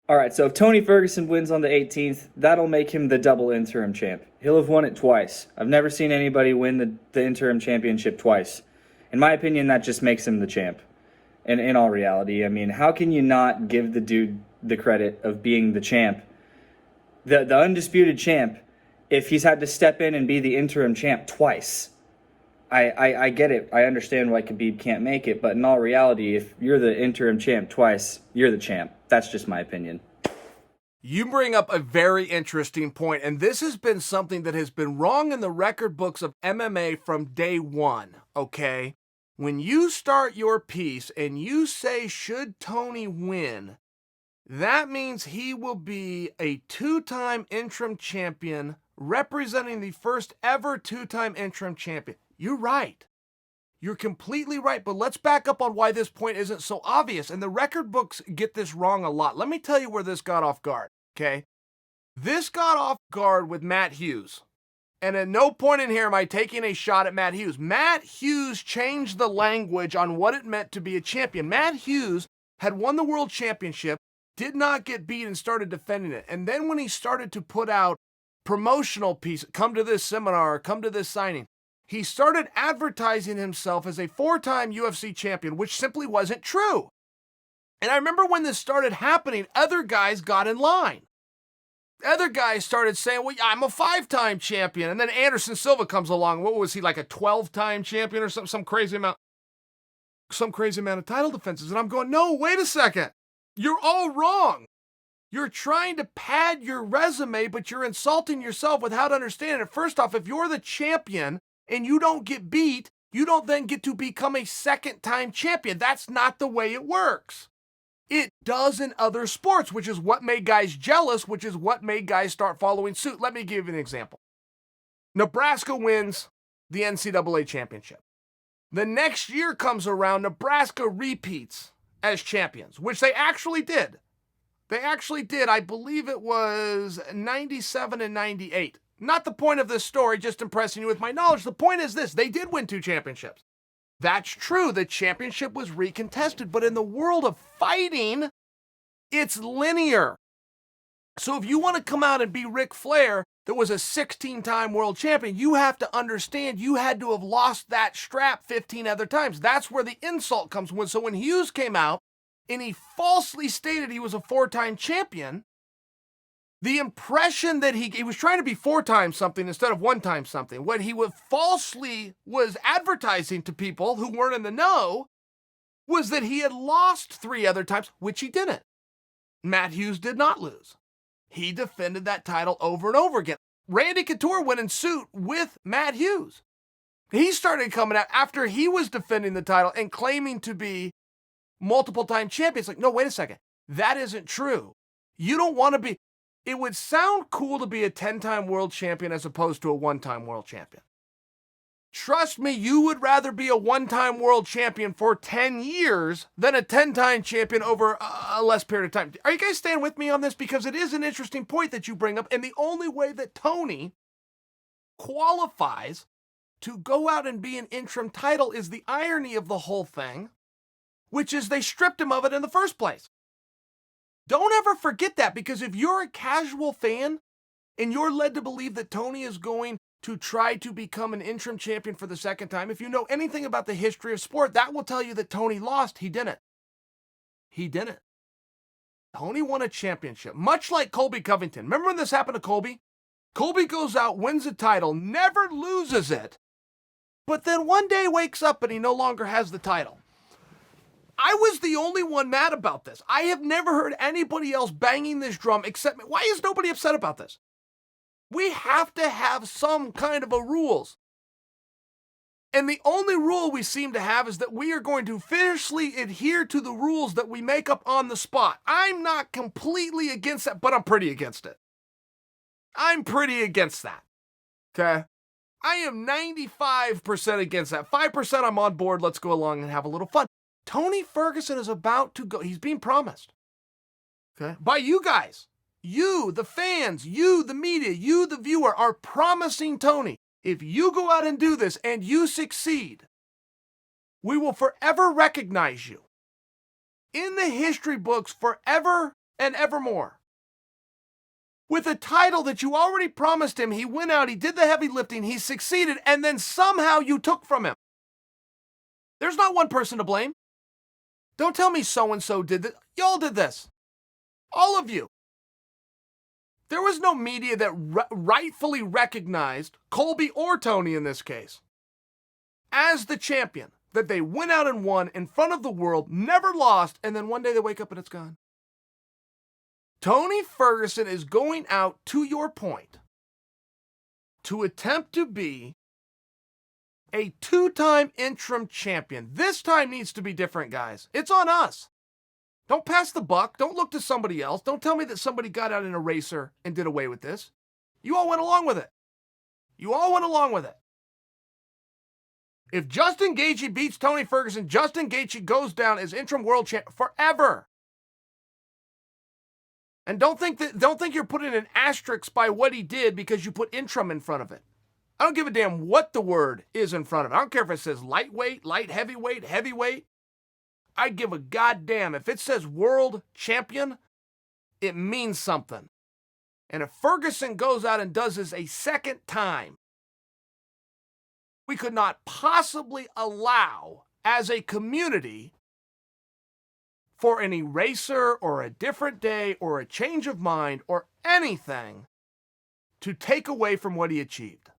All right, so if Tony Ferguson wins on the 18th, that'll make him the double interim champ. He'll have won it twice. I've never seen anybody win the interim championship twice. In my opinion, that just makes him the champ. And in all reality, I mean, how can you not give the dude the credit of being the champ, the undisputed champ, if he's had to step in and be the interim champ twice? I get it. I understand why Khabib can't make it, but in all reality, if you're the interim champ twice, you're the champ. That's just my opinion. You bring up a very interesting point, and this has been something that has been wrong in the record books of MMA from day one, okay? When you start your piece and you say, should Tony win, that means he will be a two-time interim champion representing the first ever two-time interim champion. You're right. You're completely right, but let's back up on why this point isn't so obvious. And the record books get this wrong a lot. Let me tell you where this got off guard, okay? This got off guard with Matt Hughes. And at no point in here am I taking a shot at Matt Hughes. Matt Hughes changed the language on what it meant to be a champion. Matt Hughes had won the world championship, did not get beat, and started defending it. And then when he started to put out promotional pieces, come to this seminar, come to this signing, he started advertising himself as a four-time UFC champion, which simply wasn't true. And I remember when this started happening, other guys got in line. Other guys started saying, well, I'm a five-time champion. And then Anderson Silva comes along. What was he, like a 12-time champion or some crazy amount of title defenses? And I'm going, no, wait a second. You're all wrong. You're trying to pad your resume, but you're insulting yourself without understanding it. First off, if you're the champion and you don't get beat, you don't then get to become a second-time champion. That's not the way it works. It does in other sports, which is what made guys jealous, which is what made guys start following suit. Let me give you an example. Nebraska wins the NCAA championship. The next year comes around, Nebraska repeats as champions, which they actually did. They actually did. I believe it was 97 and 98. Not the point of this story, just impressing you with my knowledge. The point is this: they did win two championships. That's true. The championship was recontested, but in the world of fighting, it's linear. So if you want to come out and be Ric Flair, that was a 16-time world champion, you have to understand you had to have lost that strap 15 other times. That's where the insult comes from. So when Hughes came out and he falsely stated he was a four-time champion, the impression that he was trying to be four times something instead of one time something. What he was falsely was advertising to people who weren't in the know was that he had lost three other times, which he didn't. Matt Hughes did not lose. He defended that title over and over again. Randy Couture went in suit with Matt Hughes. He started coming out after he was defending the title and claiming to be multiple-time champion. It's like, no, wait a second. That isn't true. You don't want to be... It would sound cool to be a 10-time world champion as opposed to a one-time world champion. Trust me, you would rather be a one-time world champion for 10 years than a 10-time champion over a less period of time. Are you guys staying with me on this? Because it is an interesting point that you bring up, and the only way that Tony qualifies to go out and be an interim title is the irony of the whole thing, which is they stripped him of it in the first place. Don't ever forget that, because if you're a casual fan and you're led to believe that Tony is going to try to become an interim champion for the second time, if you know anything about the history of sport, that will tell you that Tony lost. He didn't. He didn't. Tony won a championship, much like Colby Covington. Remember when this happened to Colby? Colby goes out, wins a title, never loses it, but then one day wakes up and he no longer has the title. I was the only one mad about this. I have never heard anybody else banging this drum except me. Why is nobody upset about this? We have to have some kind of a rules. And the only rule we seem to have is that we are going to fiercely adhere to the rules that we make up on the spot. I'm not completely against that, but I'm pretty against it. I'm pretty against that. Okay? I am 95% against that. 5% I'm on board. Let's go along and have a little fun. Tony Ferguson is about to go. He's being promised. Okay? By you guys. You, the fans, you, the media, you, the viewer, are promising Tony, if you go out and do this and you succeed, we will forever recognize you. In the history books, forever and evermore. With a title that you already promised him, he went out, he did the heavy lifting, he succeeded, and then somehow you took from him. There's not one person to blame. Don't tell me so-and-so did this. Y'all did this. All of you. There was no media that rightfully recognized Colby or Tony in this case as the champion, that they went out and won in front of the world, never lost, and then one day they wake up and it's gone. Tony Ferguson is going out, to your point, to attempt to be a two-time interim champion. This time needs to be different, guys. It's on us. Don't pass the buck. Don't look to somebody else. Don't tell me that somebody got out in a racer and did away with this. You all went along with it. You all went along with it. If Justin Gaethje beats Tony Ferguson, Justin Gaethje goes down as interim world champ forever. And don't think you're putting an asterisk by what he did because you put interim in front of it. I don't give a damn what the word is in front of it. I don't care if it says lightweight, light heavyweight, heavyweight. I give a goddamn. If it says world champion, it means something. And if Ferguson goes out and does this a second time, we could not possibly allow, as a community, for an eraser or a different day or a change of mind or anything to take away from what he achieved.